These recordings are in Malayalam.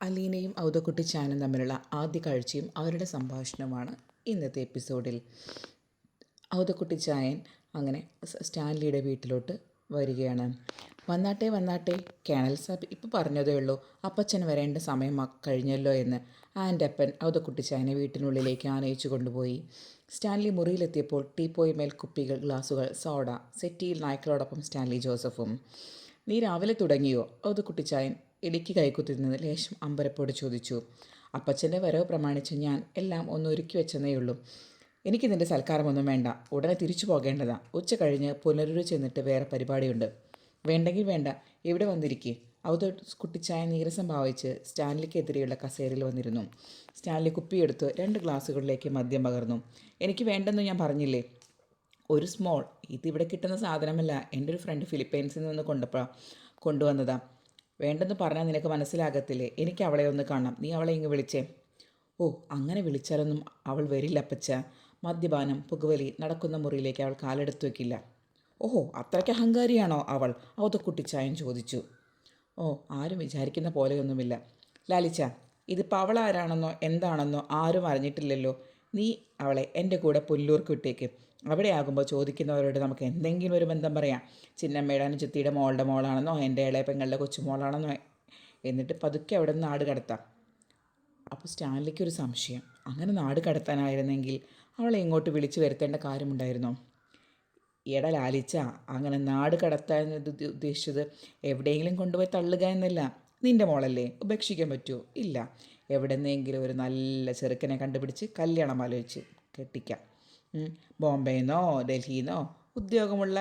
അലീനയും ഔതക്കുട്ടിച്ചാനും തമ്മിലുള്ള ആദ്യ കാഴ്ചയും അവരുടെ സംഭാഷണവുമാണ് ഇന്നത്തെ എപ്പിസോഡിൽ. ഔതക്കുട്ടിച്ചായൻ അങ്ങനെ സ്റ്റാൻലിയുടെ വീട്ടിലോട്ട് വരികയാണ്. വന്നാട്ടെ വന്നാട്ടെ, കേണൽ സാബ് ഇപ്പോൾ പറഞ്ഞതേ ഉള്ളൂ അപ്പച്ചൻ വരേണ്ട സമയം കഴിഞ്ഞല്ലോ എന്ന് ആൻ്റപ്പൻ ഔതക്കുട്ടിച്ചായനെ വീട്ടിനുള്ളിലേക്ക് ആനയിച്ചു കൊണ്ടുപോയി. സ്റ്റാൻലി മുറിയിലെത്തിയപ്പോൾ ടീപ്പോയിന്മേൽ കുപ്പികൾ, ഗ്ലാസുകൾ, സോഡ, സെറ്റിയിൽ നായ്ക്കളോടൊപ്പം സ്റ്റാൻലി ജോസഫും. നീ രാവിലെ തുടങ്ങിയോ? ഔതക്കുട്ടിച്ചായൻ ഇടുക്കി കൈക്കുത്തിരുന്നത് ലേശം അമ്പരപ്പോട് ചോദിച്ചു. അപ്പച്ചൻ്റെ വരവ് പ്രമാണിച്ച് ഞാൻ എല്ലാം ഒന്ന് ഒരുക്കി വെച്ചെന്നേയുള്ളൂ. എനിക്കിതിൻ്റെ സൽക്കാരമൊന്നും വേണ്ട, ഉടനെ തിരിച്ചു പോകേണ്ടതാ. ഉച്ച കഴിഞ്ഞ് പുനരൂർ ചെന്നിട്ട് വേറെ പരിപാടിയുണ്ട്. വേണ്ടെങ്കിൽ വേണ്ട, ഇവിടെ വന്നിരിക്കേ. കുട്ടിച്ചായ നീരസം ഭാവിച്ച് സ്റ്റാൻലിക്കെതിരെയുള്ള കസേരയിൽ വന്നിരുന്നു. സ്റ്റാൻലി കുപ്പിയെടുത്ത് 2 ഗ്ലാസുകളിലേക്ക് മദ്യം പകർന്നു. എനിക്ക് വേണ്ടെന്ന് ഞാൻ പറഞ്ഞില്ലേ? ഒരു സ്മോൾ. ഇതിവിടെ കിട്ടുന്ന സാധനമല്ല, എൻ്റെ ഒരു ഫ്രണ്ട് ഫിലിപ്പൈൻസിൽ നിന്ന് കൊണ്ടുവന്നതാ. വേണ്ടെന്ന് പറഞ്ഞാൽ നിനക്ക് മനസ്സിലാകത്തില്ലേ? എനിക്ക് അവളെ ഒന്ന് കാണാം. നീ അവളെ ഇങ്ങ് വിളിച്ചേ. ഓ, അങ്ങനെ വിളിച്ചാലൊന്നും അവൾ വരില്ല അപ്പച്ച. മദ്യപാനം, പുകവലി നടക്കുന്ന മുറിയിലേക്ക് അവൾ കാലെടുത്ത് വയ്ക്കില്ല. ഓഹോ, അത്രയ്ക്ക് അഹങ്കാരിയാണോ അവൾ? ഔതക്കുട്ടിച്ചായൻ ചോദിച്ചു. ഓ, ആരും വിചാരിക്കുന്ന പോലെയൊന്നുമില്ല ലാലിച്ച. ഇതിപ്പോൾ അവൾ ആരാണെന്നോ എന്താണെന്നോ ആരും അറിഞ്ഞിട്ടില്ലല്ലോ. നീ അവളെ എൻ്റെ കൂടെ പുല്ലൂർക്ക് വിട്ടേക്ക്. അവിടെ ആകുമ്പോൾ ചോദിക്കുന്നവരോട് നമുക്ക് എന്തെങ്കിലും ഒരു ബന്ധം പറയാം. ചിന്നമ്മയുടെ അനുജത്തിയുടെ മോളുടെ മോളാണെന്നോ എൻ്റെ ഇളയ പെങ്ങളുടെ കൊച്ചുമോളാണെന്നോ, എന്നിട്ട് പതുക്കെ അവിടെ നിന്ന് നാട് കടത്താം. അപ്പോൾ സ്റ്റാൻലിക്കൊരു സംശയം. അങ്ങനെ നാട് കടത്താനായിരുന്നെങ്കിൽ അവളെ ഇങ്ങോട്ട് വിളിച്ചു വരുത്തേണ്ട കാര്യമുണ്ടായിരുന്നോ? എടാ ലാലിച്ച, അങ്ങനെ നാട് കടത്താൻ ഉദ്ദേശിച്ചത് എവിടെയെങ്കിലും കൊണ്ടുപോയി തള്ളുക എന്നല്ല. നിൻ്റെ മോളല്ലേ, ഉപേക്ഷിക്കാൻ പറ്റുമോ? ഇല്ല. എവിടെന്നെങ്കിലും ഒരു നല്ല ചെറുക്കനെ കണ്ടുപിടിച്ച് കല്യാണം ആലോചിച്ച് കെട്ടിക്കാം. ബോംബെന്നോ ഡൽഹിന്നോ ഉദ്യോഗമുള്ള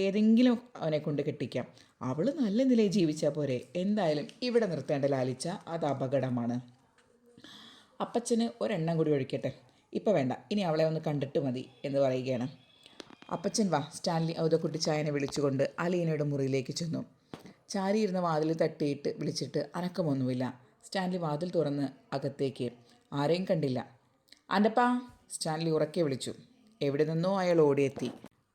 ഏതെങ്കിലും അവനെ കൊണ്ട് കെട്ടിക്കാം. അവൾ നല്ല നിലയിൽ ജീവിച്ചാൽ പോരെ. എന്തായാലും ഇവിടെ നിർത്തേണ്ട ലാലിച്ച, അത് അപകടമാണ്. അപ്പച്ചന് ഒരെണ്ണം കൂടി ഒഴിക്കട്ടെ. ഇപ്പോൾ വേണ്ട, ഇനി അവളെ ഒന്ന് കണ്ടിട്ട് മതി എന്ന് പറയുകയാണ്. അപ്പച്ചൻ വാ. സ്റ്റാൻലി ഔതക്കുട്ടിച്ചായനെ വിളിച്ചുകൊണ്ട് അലീനയുടെ മുറിയിലേക്ക് ചെന്നു. ചാരിയിരുന്ന വാതിൽ തട്ടിയിട്ട് വിളിച്ചിട്ട് അനക്കമൊന്നുമില്ല. സ്റ്റാൻലി വാതിൽ തുറന്ന് അകത്തേക്ക്. ആരെയും കണ്ടില്ല. ആൻ്റപ്പാ, സ്റ്റാൻലി ഉറക്കെ വിളിച്ചു. എവിടെ നിന്നോ അയാൾ ഓടിയെത്തി.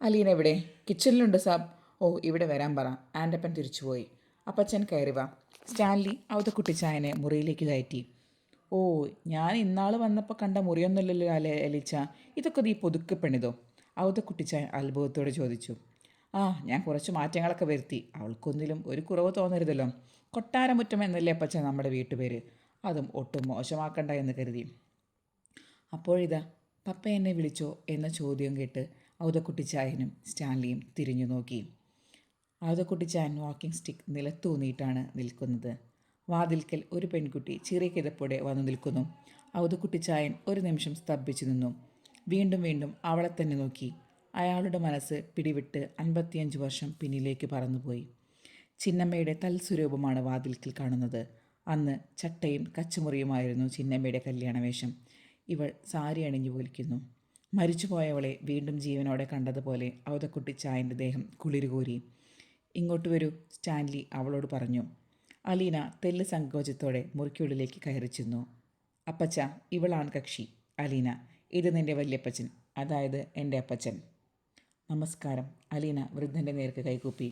അലീന എവിടെ? കിച്ചണിലുണ്ട് സാബ്. ഓ, ഇവിടെ വരാൻ പറ. ആൻ്റപ്പൻ തിരിച്ചുപോയി. അപ്പച്ചൻ കയറി വാ. സ്റ്റാൻലി ഔതക്കുട്ടിച്ചായനെ മുറിയിലേക്ക് കയറ്റി. ഓ, ഞാൻ ഇന്നാൾ വന്നപ്പോൾ കണ്ട മുറിയൊന്നുമില്ലല്ലോ അലിച്ച. ഇതൊക്കെ നീ പുതുക്കി പണിതോ? ഔതക്കുട്ടിച്ചായൻ അത്ഭുതത്തോടെ ചോദിച്ചു. ആ, ഞാൻ കുറച്ച് മാറ്റങ്ങളൊക്കെ വരുത്തി. അവൾക്കൊന്നിലും ഒരു കുറവ് തോന്നരുതല്ലോ. കൊട്ടാരമുറ്റം എന്നല്ലേ അപ്പച്ചൻ നമ്മുടെ വീട്ടുപേര്. അതും ഒട്ടും മോശമാക്കണ്ട എന്ന് കരുതി. അപ്പോഴിതാ പപ്പ എന്നെ വിളിച്ചോ എന്ന ചോദ്യം കേട്ട് ഔതക്കുട്ടിച്ചായനും സ്റ്റാൻലിയും തിരിഞ്ഞു നോക്കി. ഔതക്കുട്ടിച്ചായൻ വാക്കിംഗ് സ്റ്റിക്ക് നിലത്തൂന്നിയിട്ടാണ് നിൽക്കുന്നത്. വാതിൽക്കൽ ഒരു പെൺകുട്ടി ചെറിയ കിതപ്പോടെ വന്നു നിൽക്കുന്നു. ഔതക്കുട്ടിച്ചായൻ ഒരു നിമിഷം സ്തംഭിച്ചു നിന്നു. വീണ്ടും വീണ്ടും അവളെ തന്നെ നോക്കി. അയാളുടെ മനസ്സ് പിടിവിട്ട് 55 വർഷം പിന്നിലേക്ക് പറന്നുപോയി. ചിന്നമ്മയുടെ തൽസ്വരൂപമാണ് വാതിൽക്കൽ കാണുന്നത്. അന്ന് ചട്ടയും കച്ചുമുറിയുമായിരുന്നു ചിന്നമ്മയുടെ കല്യാണവേഷം. ഇവൾ സാരി അണിഞ്ഞു പോലിക്കുന്നു. മരിച്ചുപോയവളെ വീണ്ടും ജീവനോടെ കണ്ടതുപോലെ ഔതക്കുട്ടിച്ചായൻ്റെ ദേഹം കുളിരുകോരി. ഇങ്ങോട്ട് വരൂ, സ്റ്റാൻലി അവളോട് പറഞ്ഞു. അലീന തെല്ല് സങ്കോചത്തോടെ മുറിക്കുള്ളിലേക്ക് കയറി ചെന്നു. അപ്പച്ച, ഇവളാണ് കക്ഷി. അലീന, ഇത് നിൻ്റെ വല്യപ്പച്ചൻ, അതായത് എൻ്റെ അപ്പച്ചൻ. നമസ്കാരം. അലീന വൃദ്ധൻ്റെ നേർക്ക് കൈകൂപ്പി.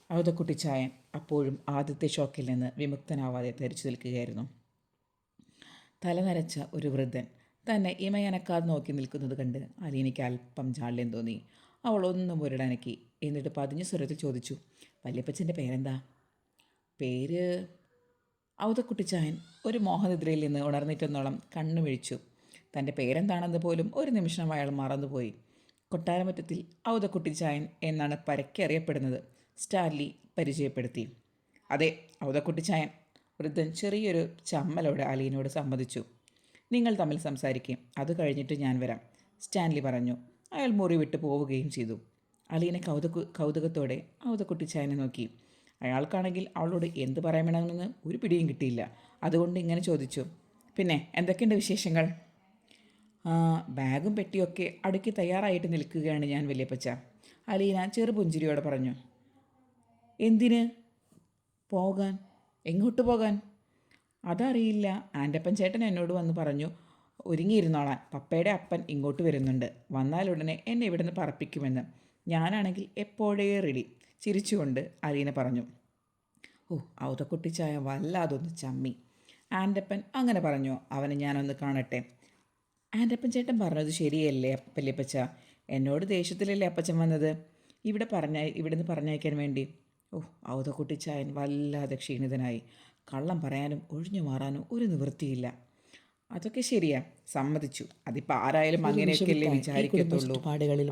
ഔതക്കുട്ടിച്ചായൻ അപ്പോഴും ആദ്യത്തെ ഷോക്കിൽ നിന്ന് വിമുക്തനാവാതെ ധരിച്ചു നിൽക്കുകയായിരുന്നു. തലനരച്ച ഒരു വൃദ്ധൻ തന്നെ ഇമയനക്കാതെ നോക്കി നിൽക്കുന്നത് കണ്ട് അലീനയ്ക്ക് അല്പം ജാള്യം തോന്നി. അവൾ ഒന്ന് മുരടനക്കി. എന്നിട്ട് പതിഞ്ഞ സ്വരത്തിൽ ചോദിച്ചു, വല്യപ്പച്ചൻ്റെ പേരെന്താ? പേര്? ഔതക്കുട്ടിച്ചായൻ ഒരു മോഹനിദ്രയിൽ നിന്ന് ഉണർന്നിട്ടെന്നോളം കണ്ണു മിഴിച്ചു. തൻ്റെ പേരെന്താണെന്ന് പോലും ഒരു നിമിഷം അയാൾ മറന്നുപോയി. കൊട്ടാരമുറ്റത്തിൽ ഔതക്കുട്ടിച്ചായൻ എന്നാണ് പരക്കെ അറിയപ്പെടുന്നത്. സ്റ്റാൻലി പരിചയപ്പെടുത്തി. അതെ, ഔതക്കുട്ടിച്ചായൻ. വൃദ്ധൻ ചെറിയൊരു ചമ്മലോടെ അലീനയോട് സമ്മതിച്ചു. നിങ്ങൾ തമ്മിൽ സംസാരിക്കും, അത് കഴിഞ്ഞിട്ട് ഞാൻ വരാം, സ്റ്റാൻലി പറഞ്ഞു. അയാൾ മുറി വിട്ട് പോവുകയും ചെയ്തു. അലീന കൗതുകത്തോടെ ഔതക്കുട്ടിച്ചായനെ നോക്കി. അയാൾക്കാണെങ്കിൽ അവളോട് എന്ത് പറയണമെന്ന് ഒരു പിടിയും കിട്ടിയില്ല. അതുകൊണ്ട് ഇങ്ങനെ ചോദിച്ചു, പിന്നെ എന്തൊക്കെയുണ്ട് വിശേഷങ്ങൾ? ബാഗും പെട്ടിയൊക്കെ അടുക്കി തയ്യാറായിട്ട് നിൽക്കുകയാണ് ഞാൻ വല്യപ്പച്ച, അലീന ചെറുപുഞ്ചിരിയോടെ പറഞ്ഞു. എന്തിന് പോകാൻ? എങ്ങോട്ട് പോകാൻ? അതറിയില്ല. ആൻ്റപ്പൻ ചേട്ടൻ എന്നോട് വന്ന് പറഞ്ഞു ഒരുങ്ങിയിരുന്നോളാൻ. പപ്പയുടെ അപ്പൻ ഇങ്ങോട്ട് വരുന്നുണ്ട്. വന്നാലുടനെ എന്നെ ഇവിടെ നിന്ന് പറപ്പിക്കുമെന്ന്. ഞാനാണെങ്കിൽ എപ്പോഴേ റെഡി, ചിരിച്ചുകൊണ്ട് അലീന പറഞ്ഞു. ഓ, ഔതക്കുട്ടിച്ചായ വല്ലാതൊന്ന് ചമ്മി. ആൻ്റപ്പൻ അങ്ങനെ പറഞ്ഞോ? അവനെ ഞാനൊന്ന് കാണട്ടെ. ആൻ്റപ്പൻ ചേട്ടൻ പറഞ്ഞത് ശരിയല്ലേ വല്യപ്പച്ച? എന്നോട് ദേഷ്യത്തിലല്ലേ അപ്പച്ചൻ വന്നത് ഇവിടുന്ന് പറഞ്ഞയക്കാൻ വേണ്ടി? ഓ, ഔതക്കുട്ടിച്ചായൻ വല്ലാതെ ക്ഷീണിതനായി. കള്ളം പറയാനും ഒഴിഞ്ഞു മാറാനും ഒരു നിവൃത്തിയില്ല. അതൊക്കെ ശരിയാ, സമ്മതിച്ചു. അതിപ്പോൾ ആരായാലും അങ്ങനെയൊക്കെയല്ലേ വിചാരിക്കത്തുള്ളൂ.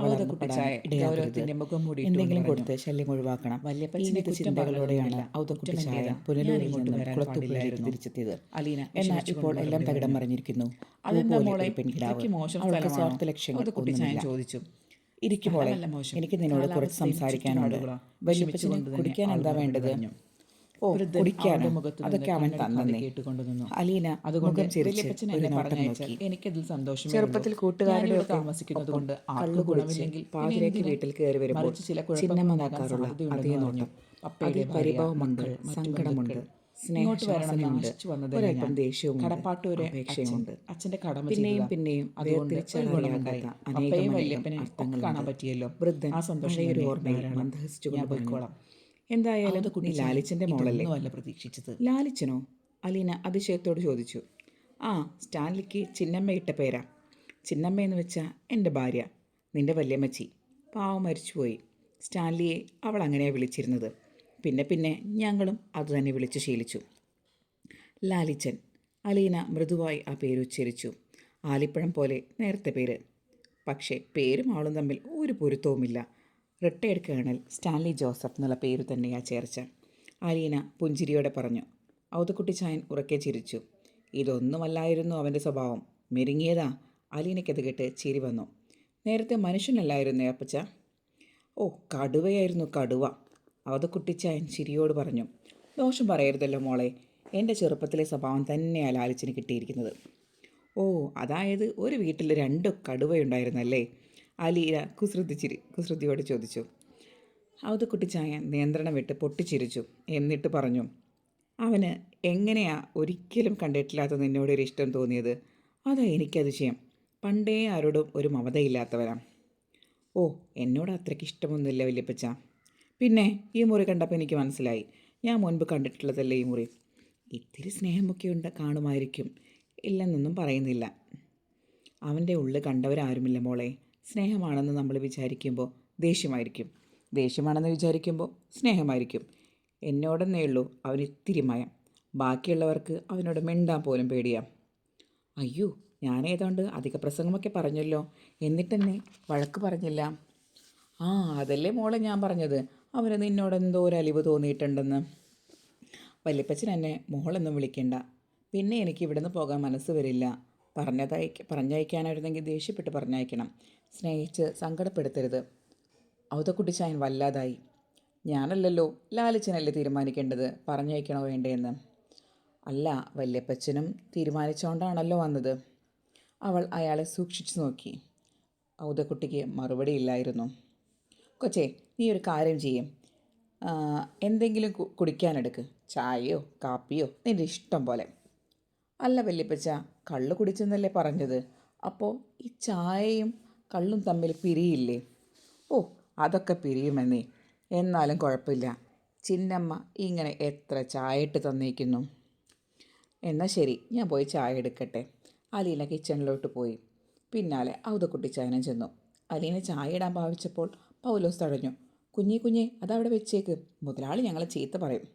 ഔതക്കുട്ടിച്ചായ ഗൗരവത്തിൻ്റെ മുഖം മൂടിയിട്ട് കൊടുത്ത് ശല്യം ഒഴിവാക്കണം. വല്യപ്പച്ചനെ ചിന്തകളോടെയാണ് ഔതക്കുട്ടിച്ചായ പുനലൂരിൽ നിന്നും കുളത്തൂപ്പുഴയിലേക്ക് തിരിച്ചെത്തിയത്. അലീന എന്നാൽ ഇപ്പോൾ എല്ലാം തകിടം മറിഞ്ഞിരിക്കുന്നു. അതെന്താ മോളെ, ഇത്രയ്ക്ക് മോശം സ്ഥലമാണോ? സ്വാർത്ഥ ലക്ഷ്യങ്ങൾ ഔതക്കുട്ടിച്ചായൻ ചോദിച്ചു. ഇരിക്കുമോളെ, എനിക്ക് നിന്നോട് കുറച്ച് സംസാരിക്കാനുണ്ട്. വല്യപ്പച്ചന് കുടിക്കാൻ എന്താ വേണ്ടത്? ഓ, കുടിക്കാനോ? അതൊക്കെ അവൻ തന്നെ. അലീന മുഖം ചിരിച്ച് ഒരു നോട്ടം നോക്കി. എനിക്കതിൽ സന്തോഷം. ചെറുപ്പത്തിൽ കൂട്ടുകാരുടെ താമസിക്കുന്നത് കൊണ്ട് കള്ളു കുടിച്ചില്ലെങ്കിൽ പാതിരേക്ക് വീട്ടിൽ കയറി വരുമ്പോൾ ചിന്നമ്മ നോക്കാറുള്ള അതേ നോട്ടം. അതിൽ പരിഭവമുണ്ട്, സങ്കടമുണ്ട്, സ്നേഹമുണ്ട്, ഒരല്പം ദേഷ്യവുമുണ്ട്, അപേക്ഷയുമുണ്ട്. പിന്നെയും പിന്നെയും വേർതിരിച്ചറിയാനാകാത്ത അനേകം അർത്ഥങ്ങളുണ്ട്. വൃദ്ധൻ പഴയൊരു ഓർമ്മയിൽ മന്ദഹസിച്ചുകൊണ്ട് പോയിക്കോളാം. എന്തായാലും നീ ലാലിച്ചൻ്റെ മോളല്ലേ? അല്ല പ്രതീക്ഷിച്ചത്. ലാലിച്ചനോ? അലീന അതിശയത്തോട് ചോദിച്ചു. ആ, സ്റ്റാൻലിക്ക് ചിന്നമ്മ ഇട്ട പേരാ. ചിന്നമ്മയെന്ന് വെച്ചാൽ എൻ്റെ ഭാര്യ, നിൻ്റെ വല്യമ്മച്ചി. പാവം മരിച്ചുപോയി. സ്റ്റാൻലിയെ അവൾ അങ്ങനെയാണ് വിളിച്ചിരുന്നത്. പിന്നെ പിന്നെ ഞങ്ങളും അതുതന്നെ വിളിച്ചു ശീലിച്ചു. ലാലിച്ചൻ. അലീന മൃദുവായി ആ പേര് ഉച്ചരിച്ചു. ആലിപ്പഴം പോലെ നേരത്തെ പേര്. പക്ഷേ പേരും ആളും തമ്മിൽ ഒരു പൊരുത്തവുമില്ല. റിട്ടയർഡ് കേണൽ സ്റ്റാൻലി ജോസഫ് എന്നുള്ള പേര് തന്നെയാ ചേർച്ച. അലീന പുഞ്ചിരിയോടെ പറഞ്ഞു. ഔതക്കുട്ടിച്ചായൻ ഉറക്കെ ചിരിച്ചു. ഇതൊന്നുമല്ലായിരുന്നു അവൻ്റെ സ്വഭാവം. മെരുങ്ങിയതാ. അലീനയ്ക്കത് കേട്ട് ചിരി വന്നു. നേരത്തെ മനുഷ്യനല്ലായിരുന്നേ അപ്പച്ച? ഓ, കടുവയായിരുന്നു, കടുവ. ഔതക്കുട്ടിച്ചായൻ ചിരിയോട് പറഞ്ഞു. ദോഷം പറയരുതല്ലോ മോളെ, എൻ്റെ ചെറുപ്പത്തിലെ സ്വഭാവം തന്നെയാണ് ലാലിച്ചിന് കിട്ടിയിരിക്കുന്നത്. ഓ, അതായത് ഒരു വീട്ടിൽ 2 കടുവയുണ്ടായിരുന്നല്ലേ? അലീന കുസൃതിയോട് ചോദിച്ചു. ഔതക്കുട്ടിച്ചായ നിയന്ത്രണം വിട്ട് പൊട്ടിച്ചിരിച്ചു. എന്നിട്ട് പറഞ്ഞു. അവന് എങ്ങനെയാ ഒരിക്കലും കണ്ടിട്ടില്ലാത്ത നിന്നോടൊരു ഇഷ്ടം തോന്നിയത്? അതാ എനിക്കതിശയം. പണ്ടേ ആരോടും ഒരു മമതയില്ലാത്തവനാ. ഓ, എന്നോട് അത്രയ്ക്ക് ഇഷ്ടമൊന്നുമില്ല വല്യപ്പച്ച. പിന്നെ ഈ മുറി കണ്ടപ്പോൾ എനിക്ക് മനസ്സിലായി. ഞാൻ മുൻപ് കണ്ടിട്ടുള്ളതല്ലേ ഈ മുറി. ഇത്തിരി സ്നേഹമൊക്കെ കാണുമായിരിക്കും, ഇല്ലെന്നൊന്നും പറയുന്നില്ല. അവൻ്റെ ഉള്ളിൽ കണ്ടവരാരുമില്ല മോളെ. സ്നേഹമാണെന്ന് നമ്മൾ വിചാരിക്കുമ്പോൾ ദേഷ്യമായിരിക്കും, ദേഷ്യമാണെന്ന് വിചാരിക്കുമ്പോൾ സ്നേഹമായിരിക്കും. എന്നോടെന്നേ ഉള്ളൂ അവന് ഇത്തിരി മയം. ബാക്കിയുള്ളവർക്ക് അവനോട് മിണ്ടാൻ പോലും പേടിയാ. അയ്യോ, ഞാനേതാണ്ട് അധിക പ്രസംഗമൊക്കെ പറഞ്ഞല്ലോ, എന്നിട്ടെന്നെ വഴക്ക് പറഞ്ഞില്ല. ആ, അതല്ലേ മോളെ ഞാൻ പറഞ്ഞത്, അവന് നിന്നോടെന്തോ ഒരു അലിവ് തോന്നിയിട്ടുണ്ടെന്ന്. വല്യപ്പച്ചൻ എന്നെ മോളെന്നും വിളിക്കണ്ട. പിന്നെ എനിക്ക് ഇവിടുന്ന് പോകാൻ മനസ്സ് വരില്ല. പറഞ്ഞയക്കാനായിരുന്നെങ്കിൽ ദേഷ്യപ്പെട്ട് പറഞ്ഞയക്കണം. സ്നേഹിച്ച് സങ്കടപ്പെടുത്തരുത്. ഔതക്കുട്ടിച്ചായൻ വല്ലാതായി. ഞാനല്ലല്ലോ, ലാലിച്ചനല്ലേ തീരുമാനിക്കേണ്ടത് പറഞ്ഞയക്കണോ വേണ്ടേന്ന്. അല്ല, വല്യപ്പച്ചനും തീരുമാനിച്ചുകൊണ്ടാണല്ലോ വന്നത്. അവൾ അയാളെ സൂക്ഷിച്ചു നോക്കി. ഔതക്കുട്ടിക്ക് മറുപടിയില്ലായിരുന്നു. കൊച്ചേ, നീ ഒരു കാര്യം ചെയ്യും, എന്തെങ്കിലും കുടിക്കാനെടുക്ക്. ചായയോ കാപ്പിയോ നിൻ്റെ ഇഷ്ടം പോലെ. അല്ല വല്യപ്പച്ച, കള്ള് കുടിച്ചെന്നല്ലേ പറഞ്ഞത്? അപ്പോൾ ഈ ചായയും കള്ളും തമ്മിൽ പിരിയില്ലേ? ഓ, അതൊക്കെ പിരിയുമെന്നേ. എന്നാലും കുഴപ്പമില്ല. ചിന്നമ്മ ഇങ്ങനെ എത്ര ചായ ഇട്ട് തന്നേക്കുന്നു. എന്നാൽ ശരി, ഞാൻ പോയി ചായ എടുക്കട്ടെ. അലീന കിച്ചണിലോട്ട് പോയി. പിന്നാലെ ഔതക്കുട്ടിച്ചായനും ചെന്നു. അലീന ചായ ഇടാൻ ഭാവിച്ചപ്പോൾ പൗലോസ് തടഞ്ഞു. കുഞ്ഞേ, അതവിടെ വെച്ചേക്ക്. മുതലാളി ഞങ്ങളെ ചീത്ത പറയും.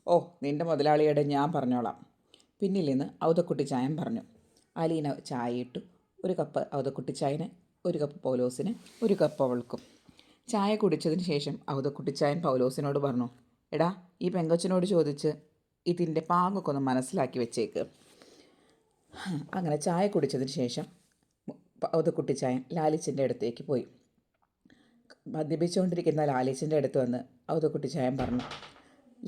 ഓ, നിൻ്റെ മുതലാളിയുടെ ഞാൻ പറഞ്ഞോളാം. പിന്നിൽ നിന്ന് ഔതക്കുട്ടിച്ചായൻ പറഞ്ഞു. അലീന ചായ ഇട്ടു. 1 കപ്പ് ഔതക്കുട്ടിച്ചായന്, 1 കപ്പ് പൗലോസിന്, 1 കപ്പ് അവൾക്കും. ചായ കുടിച്ചതിന് ശേഷം ഔതക്കുട്ടിച്ചായൻ പൗലോസിനോട് പറഞ്ഞു. എടാ, ഈ പെങ്കൊച്ചിനോട് ചോദിച്ച് ഇതിൻ്റെ പാങ്ങൊക്കെ ഒന്ന് മനസ്സിലാക്കി വെച്ചേക്ക്. അങ്ങനെ ചായ കുടിച്ചതിന് ശേഷം ഔതക്കുട്ടിച്ചായൻ ലാലിച്ചൻ്റെ അടുത്തേക്ക് പോയി. മദ്യപിച്ചുകൊണ്ടിരിക്കുന്ന ലാലിച്ചൻ്റെ അടുത്ത് വന്ന് ഔതക്കുട്ടിച്ചായൻ പറഞ്ഞു.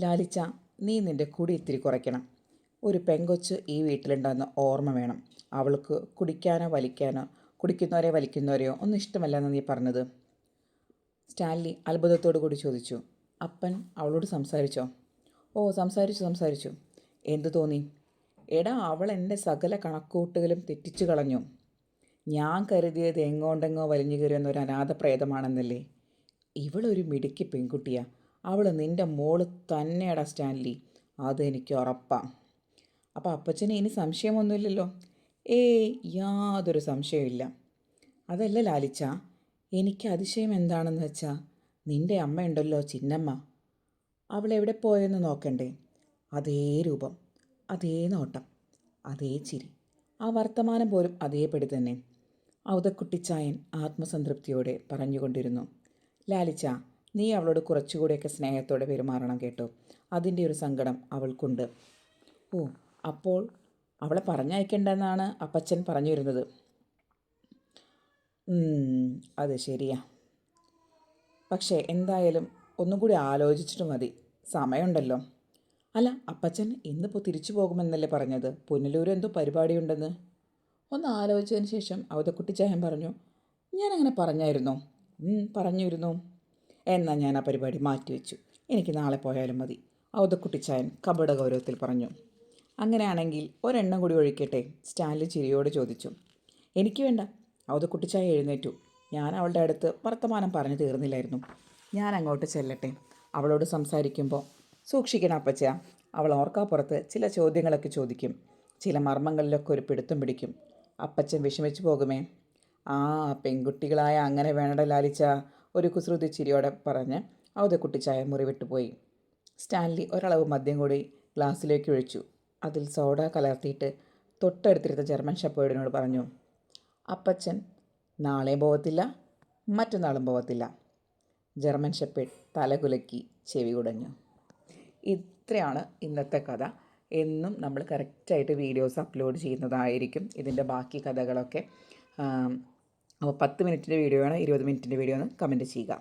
ലാലിച്ച, നീ നിൻ്റെ കുടി ഇത്തിരി കുറയ്ക്കണം. ഒരു പെങ്കൊച്ച് ഈ വീട്ടിലുണ്ടെന്ന് ഓർമ്മ വേണം. അവൾക്ക് കുടിക്കാനോ വലിക്കുന്നവരെയോ ഒന്നും ഇഷ്ടമല്ലെന്ന് നീ പറഞ്ഞത്. സ്റ്റാൻലി അത്ഭുതത്തോടു കൂടി ചോദിച്ചു. അപ്പൻ അവളോട് സംസാരിച്ചോ? ഓ, സംസാരിച്ചു. എന്തു തോന്നി? എടാ, അവൾ എൻ്റെ സകല കണക്കൂട്ടുകളും തെറ്റിച്ചു കളഞ്ഞു. ഞാൻ കരുതിയത് എങ്ങോണ്ടെങ്ങോ വലിഞ്ഞു കയറിയെന്നൊരു അനാഥ പ്രേതമാണെന്നല്ലേ. ഇവളൊരു മിടുക്കി പെൺകുട്ടിയാ. അവൾ നിൻ്റെ മോള് തന്നെയാടാ സ്റ്റാൻലി, അതെനിക്ക് ഉറപ്പാണ്. അപ്പോൾ അപ്പച്ചന് ഇനി സംശയമൊന്നുമില്ലല്ലോ? ഏയ്, യാതൊരു സംശയമില്ല. അതല്ല ലാലിച്ച, എനിക്ക് അതിശയം എന്താണെന്ന് വെച്ചാൽ നിൻ്റെ അമ്മയുണ്ടല്ലോ ചിന്നമ്മ, അവളെവിടെ പോയെന്ന് നോക്കണ്ടേ? അതേ രൂപം, അതേ നോട്ടം, അതേ ചിരി, ആ വർത്തമാനം പോലും അതേപടി തന്നെ. ഔതക്കുട്ടിച്ചായൻ ആത്മസംതൃപ്തിയോടെ പറഞ്ഞുകൊണ്ടിരുന്നു. ലാലിച്ച, നീ അവളോട് കുറച്ചുകൂടെയൊക്കെ സ്നേഹത്തോടെ പെരുമാറണം കേട്ടോ. അതിൻ്റെ ഒരു സങ്കടം അവൾക്കുണ്ട്. ഓ, അപ്പോൾ അവളെ പറഞ്ഞയക്കേണ്ടെന്നാണ് അപ്പച്ചൻ പറഞ്ഞു വരുന്നത്. അത് ശരിയാ. പക്ഷേ എന്തായാലും ഒന്നും കൂടി ആലോചിച്ചിട്ട് മതി, സമയമുണ്ടല്ലോ. അല്ല, അപ്പച്ചൻ ഇന്നിപ്പോൾ തിരിച്ചു പോകുമെന്നല്ലേ പറഞ്ഞത്? പുനലൂർ എന്തോ പരിപാടിയുണ്ടെന്ന്. ഒന്ന് ആലോചിച്ചതിന് ശേഷം അവതക്കുട്ടിച്ചായൻ പറഞ്ഞു, ഞാനങ്ങനെ പറഞ്ഞായിരുന്നോ? പറഞ്ഞിരുന്നു. എന്നാൽ ഞാൻ ആ പരിപാടി മാറ്റിവെച്ചു. എനിക്ക് നാളെ പോയാലും മതി, അവതക്കുട്ടിച്ചായൻ കപട ഗൗരവത്തിൽ പറഞ്ഞു. അങ്ങനെയാണെങ്കിൽ ഒരെണ്ണം കൂടി ഒഴിക്കട്ടെ? സ്റ്റാൻലി ചിരിയോട് ചോദിച്ചു. എനിക്ക് വേണ്ട. അവതക്കുട്ടിച്ചായ എഴുന്നേറ്റു. ഞാൻ അവളുടെ അടുത്ത് വർത്തമാനം പറഞ്ഞു തീർന്നില്ലായിരുന്നു. ഞാൻ അങ്ങോട്ട് ചെല്ലട്ടെ. അവളോട് സംസാരിക്കുമ്പോൾ സൂക്ഷിക്കണം അപ്പച്ച. അവൾ ഓർക്കാപ്പുറത്ത് ചില ചോദ്യങ്ങളൊക്കെ ചോദിക്കും. ചില മർമ്മങ്ങളിലൊക്കെ ഒരു പിടുത്തം പിടിക്കും. അപ്പച്ചൻ വിഷമിച്ചു പോകുമേ. ആ, പെൺകുട്ടികളായ അങ്ങനെ വേണട ലാലിച്ച, ഒരു കുസൃതി ചിരിയോടെ പറഞ്ഞ് അവതക്കുട്ടിച്ചായ മുറി വിട്ടുപോയി. സ്റ്റാൻലി ഒരളവ് മദ്യം കൂടി ഗ്ലാസ്സിലേക്ക് ഒഴിച്ചു. അതിൽ സോഡ കലർത്തിയിട്ട് തൊട്ടടുത്തിരുന്ന ജർമ്മൻ ഷെപ്പേർഡിനോട് പറഞ്ഞു, അപ്പച്ചൻ നാളെയും പോകത്തില്ല, മറ്റന്നാളും പോകത്തില്ല. ജർമ്മൻ ഷെപ്പേർഡ് തലകുലക്കി ചെവി കുടഞ്ഞു. ഇത്രയാണ് ഇന്നത്തെ കഥ. എന്നും നമ്മൾ കറക്റ്റായിട്ട് വീഡിയോസ് അപ്ലോഡ് ചെയ്യുന്നതായിരിക്കും ഇതിൻ്റെ ബാക്കി കഥകളൊക്കെ. അപ്പോൾ 10 മിനിറ്റിൻ്റെ വീഡിയോ ആണ്, 20 മിനിറ്റിൻ്റെ വീഡിയോ ആണ്, കമൻറ്റ് ചെയ്യുക.